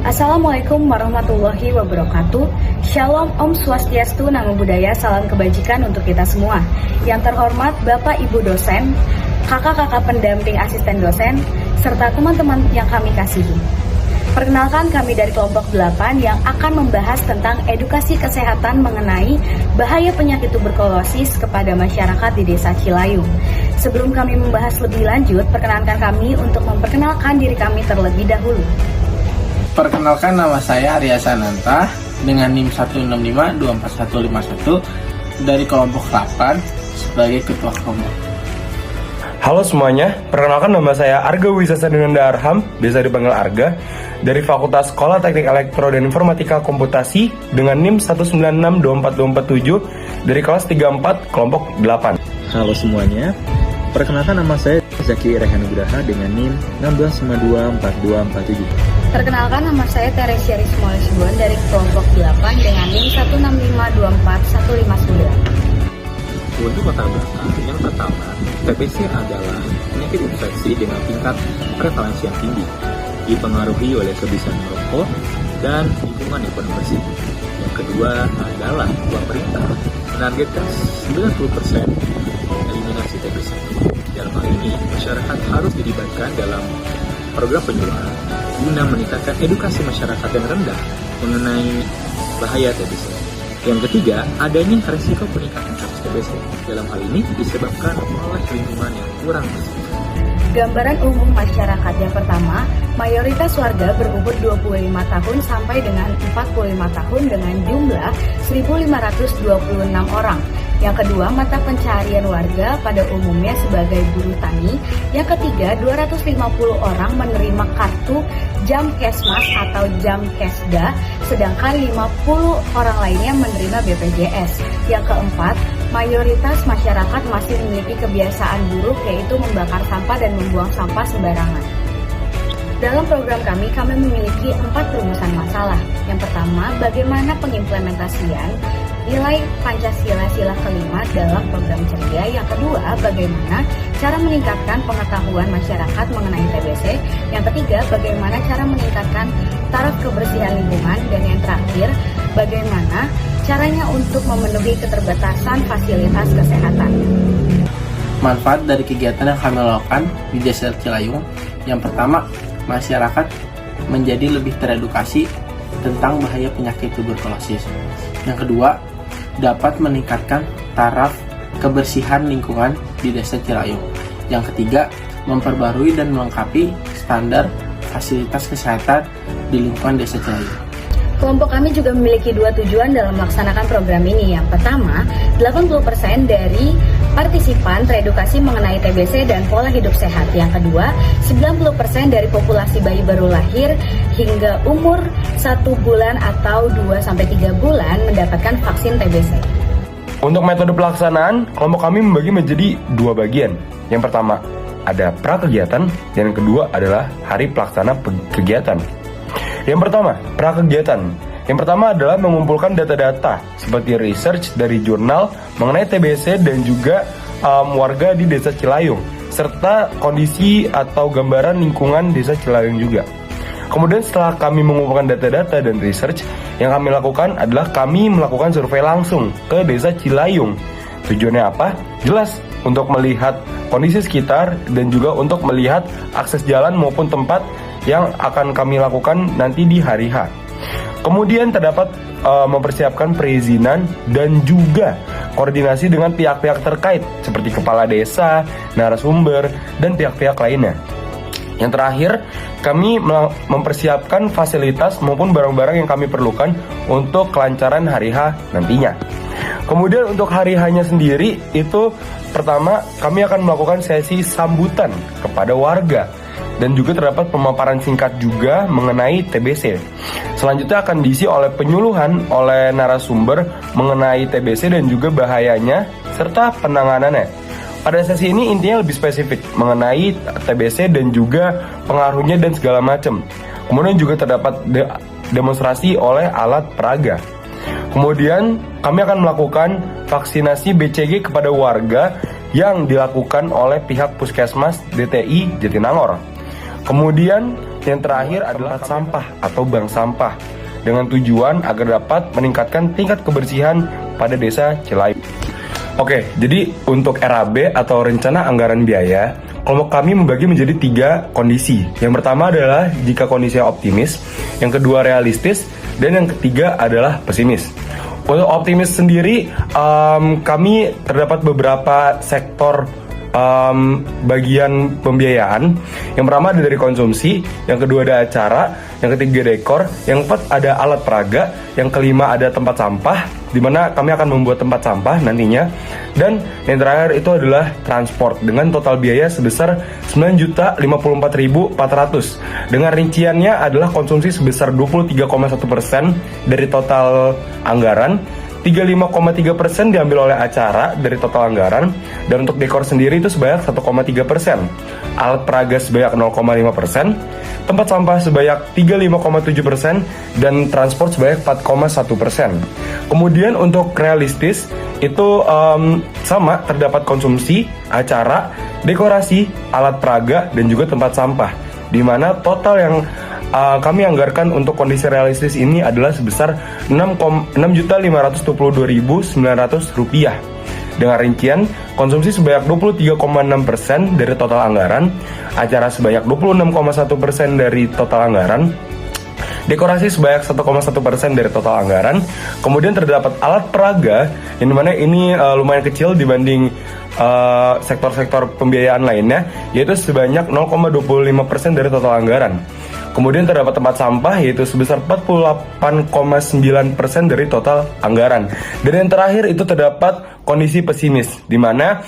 Assalamualaikum warahmatullahi wabarakatuh. Shalom, Om Swastiastu, Namo Buddhaya, salam kebajikan untuk kita semua. Yang terhormat Bapak Ibu dosen, kakak-kakak pendamping asisten dosen, serta teman-teman yang kami kasihi. Perkenalkan, kami dari kelompok 8 yang akan membahas tentang edukasi kesehatan mengenai bahaya penyakit tuberkulosis kepada masyarakat di Desa Cilayung. Sebelum kami membahas lebih lanjut, perkenankan kami untuk memperkenalkan diri kami terlebih dahulu. Perkenalkan, nama saya Arya Sananta dengan NIM 165241151 dari kelompok 8 sebagai ketua kelompok. Halo semuanya, perkenalkan nama saya Arga Wisasa dengan Darham, biasa dipanggil Arga, dari Fakultas Sekolah Teknik Elektro dan Informatika Komputasi dengan NIM 1962447 dari kelas 34 kelompok 8. Halo semuanya, perkenalkan nama saya Zaki Rehan Nugraha dengan NIM 1624247. Perkenalkan, nama saya Teresia Risma Lisbuan dari kelompok 8 dengan NIM 165244159. Untuk latar belakang, yang pertama, TBC adalah penyakit infeksi dengan tingkat prevalensi yang tinggi, dipengaruhi oleh kebiasaan merokok dan lingkungan yang penuh bersih. Yang kedua adalah pemerintah menargetkan 90% eliminasi TBC. Dalam hal ini, masyarakat harus dilibatkan dalam program penyuluhan guna meningkatkan edukasi masyarakat yang rendah mengenai bahaya TBC. Yang ketiga, adanya risiko peningkatan kasus TBC. Dalam hal ini disebabkan oleh lingkungan yang kurang bersih. Gambaran umum masyarakat yang pertama, mayoritas warga berumur 25 tahun sampai dengan 45 tahun dengan jumlah 1.526 orang. Yang kedua, mata pencaharian warga pada umumnya sebagai buruh tani. Yang ketiga, 250 orang menerima kartu Jamkesmas atau Jamkesda, sedangkan 50 orang lainnya menerima BPJS. Yang keempat, mayoritas masyarakat masih memiliki kebiasaan buruk, yaitu membakar sampah dan membuang sampah sembarangan. Dalam program kami memiliki 4 rumusan masalah. Yang pertama, bagaimana pengimplementasian nilai Pancasila sila kelima dalam program ceria. Yang kedua, bagaimana cara meningkatkan pengetahuan masyarakat mengenai TBC. Yang ketiga, bagaimana cara meningkatkan taraf kebersihan lingkungan. Dan yang terakhir, bagaimana caranya untuk memenuhi keterbatasan fasilitas kesehatan. Manfaat dari kegiatan yang kami lakukan di Desa Cilayung, yang pertama, masyarakat menjadi lebih teredukasi tentang bahaya penyakit tuberkulosis. Yang kedua, dapat meningkatkan taraf kebersihan lingkungan di Desa Cilayung. Yang ketiga, memperbarui dan melengkapi standar fasilitas kesehatan di lingkungan Desa Cilayung. Kelompok kami juga memiliki 2 tujuan dalam melaksanakan program ini. Yang pertama, 80% dari partisipan teredukasi mengenai TBC dan pola hidup sehat. Yang kedua, 90% dari populasi bayi baru lahir hingga umur 1 bulan atau 2-3 bulan mendapatkan vaksin TBC. Untuk metode pelaksanaan, kelompok kami membagi menjadi 2 bagian. Yang pertama, ada pra-kegiatan, dan yang kedua adalah hari pelaksana kegiatan. Yang pertama, pra-kegiatan. Yang pertama adalah mengumpulkan data-data seperti research dari jurnal mengenai TBC dan juga warga di Desa Cilayung, serta kondisi atau gambaran lingkungan Desa Cilayung juga. Kemudian setelah kami mengumpulkan data-data dan research, yang kami lakukan adalah kami melakukan survei langsung ke Desa Cilayung. Tujuannya apa? Jelas, untuk melihat kondisi sekitar dan juga untuk melihat akses jalan maupun tempat yang akan kami lakukan nanti di hari H. Kemudian terdapat mempersiapkan perizinan dan juga koordinasi dengan pihak-pihak terkait seperti kepala desa, narasumber, dan pihak-pihak lainnya. Yang terakhir, kami mempersiapkan fasilitas maupun barang-barang yang kami perlukan untuk kelancaran hari H nantinya. Kemudian untuk hari H-nya sendiri, itu pertama kami akan melakukan sesi sambutan kepada warga. Dan juga terdapat pemaparan singkat juga mengenai TBC. Selanjutnya akan diisi oleh penyuluhan oleh narasumber mengenai TBC dan juga bahayanya serta penanganannya. Pada sesi ini intinya lebih spesifik mengenai TBC dan juga pengaruhnya dan segala macam. Kemudian juga terdapat demonstrasi oleh alat peraga. Kemudian kami akan melakukan vaksinasi BCG kepada warga yang dilakukan oleh pihak Puskesmas DTI Jatinangor. Kemudian yang terakhir adalah tempat sampah atau bank sampah dengan tujuan agar dapat meningkatkan tingkat kebersihan pada desa Cilayung. Oke, jadi untuk RAB atau rencana anggaran biaya, kelompok kami membagi menjadi 3 kondisi. Yang pertama adalah jika kondisinya optimis, yang kedua realistis, dan yang ketiga adalah pesimis. Untuk optimis sendiri, kami terdapat beberapa sektor bagian pembiayaan. Yang pertama ada dari konsumsi, yang kedua ada acara, yang ketiga dekor, yang keempat ada alat peraga, yang kelima ada tempat sampah, di mana kami akan membuat tempat sampah nantinya, dan yang terakhir itu adalah transport dengan total biaya sebesar 9.054.400. Dengan rinciannya adalah konsumsi sebesar 23,1% dari total anggaran, 35,3% diambil oleh acara dari total anggaran, dan untuk dekor sendiri itu sebanyak 1,3%, alat peraga sebanyak 0,5%, tempat sampah sebanyak 35,7%, dan transport sebanyak 4,1%. Kemudian untuk realistis itu sama, terdapat konsumsi, acara, dekorasi, alat peraga, dan juga tempat sampah, di mana total yang kami anggarkan untuk kondisi realistis ini adalah sebesar Rp6.522.900 dengan rincian konsumsi sebanyak 23,6% dari total anggaran, acara sebanyak 26,1% dari total anggaran, dekorasi sebanyak 1,1% dari total anggaran. Kemudian terdapat alat peraga yang dimana ini lumayan kecil dibanding sektor-sektor pembiayaan lainnya, yaitu sebanyak 0,25% dari total anggaran. Kemudian terdapat tempat sampah yaitu sebesar 48,9% dari total anggaran. Dan yang terakhir itu terdapat kondisi pesimis, di mana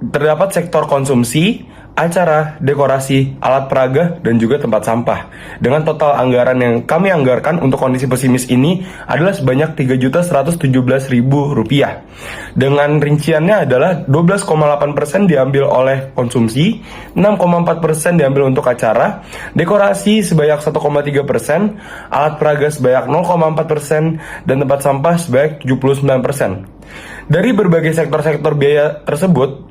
terdapat sektor konsumsi, acara, dekorasi, alat peraga, dan juga tempat sampah. Dengan total anggaran yang kami anggarkan untuk kondisi pesimis ini adalah sebanyak Rp3.117.000. Dengan rinciannya adalah 12,8% diambil oleh konsumsi, 6,4% diambil untuk acara, dekorasi sebanyak 1,3%, alat peraga sebanyak 0,4%, dan tempat sampah sebanyak 79%. Dari berbagai sektor-sektor biaya tersebut,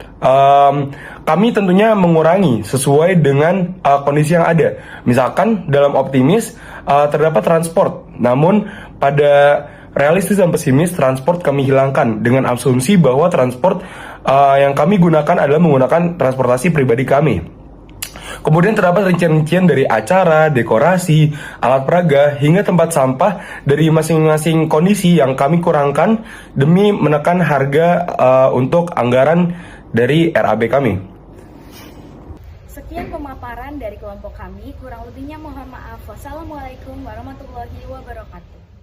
kami tentunya mengurangi sesuai dengan kondisi yang ada. Misalkan dalam optimis terdapat transport, namun pada realistis dan pesimis transport kami hilangkan dengan asumsi bahwa transport yang kami gunakan adalah menggunakan transportasi pribadi kami. Kemudian terdapat rincian-rincian dari acara, dekorasi, alat peraga, hingga tempat sampah dari masing-masing kondisi yang kami kurangkan demi menekan harga untuk anggaran dari RAB kami. Sekian pemaparan dari kelompok kami, kurang lebihnya mohon maaf. Wassalamualaikum warahmatullahi wabarakatuh.